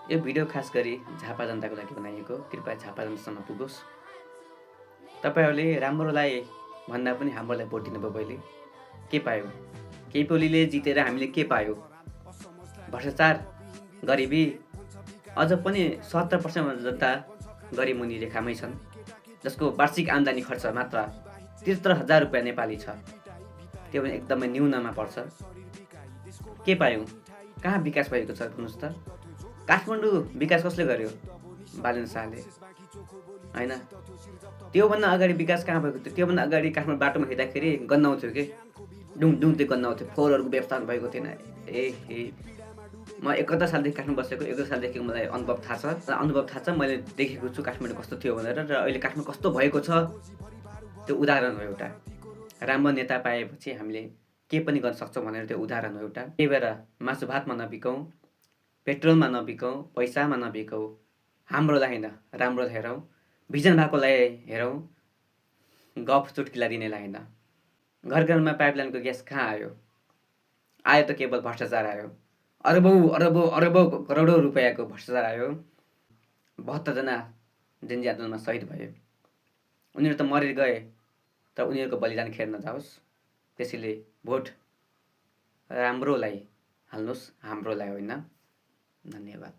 यो भिडियो खास गरी झापा जनताको लागि बनाइएको, कृपया झापा जनतासम्म पुगोस्। तपाईँहरूले राम्रोलाई भन्दा पनि हाम्रोलाई भोट दिनुभयो पहिले, के पायो? केपी ओलीले जितेर हामीले के पायो? भ्रष्टाचार, गरिबी, अझ पनि 70% जनता गरिब मुनि रेखामै छन्, जसको वार्षिक आम्दानी खर्च मात्र 73,000 रुपियाँ नेपाली छ। त्यो पनि एकदमै न्यूनमा पर्छ। के पायौँ? कहाँ विकास भएको छ भन्नुहोस् त? काठमाडौँ विकास कसले गर्यो? बालेन्द्र शाहले, होइन? त्योभन्दा अगाडि विकास कहाँ भएको थियो? त्योभन्दा अगाडि काठमाडौँ बाटोमा हिँड्दाखेरि गन्नाउँथ्यो कि डुङ त्यो गन्नाउँथ्यो, फोहोरहरूको व्यवस्था भएको थिएन। म 71 सालदेखि काठमाडौँ बसेको, 71 सालदेखि मलाई अनुभव थाहा छ, मैले देखेको छु काठमाडौँ कस्तो थियो भनेर। र अहिले काठमाडौँ कस्तो भएको छ त्यो उदाहरण हो एउटा। राम्रो नेता पाएपछि हामीले के पनि गर्न सक्छौँ भनेर त्यो उदाहरण हो एउटा। त्यही भएर मासु भातमा नबिकौँ, पेट्रोलमा नबिकौँ, पैसामा नबिकौँ, हाम्रोलाई होइन राम्रोलाई हेरौँ, भिजन भएकोलाई हेरौँ, गफ चुट्किला दिनेलाई होइन। घर घरमा पाइपलाइनको ग्यास कहाँ आयो? आयो त केवल भ्रष्टाचार आयो। अरबौँ करोडौँ रुपियाँको भ्रष्टाचार आयो। 72 जना जेन्जी आन्दोलनमा शहीद भए। उनीहरू त मरेर गए, तर उनीहरूको बलिदान खेर नजाओस्। त्यसैले भोट राम्रोलाई हाल्नुहोस्, हाम्रोलाई होइन। धन्यवाद।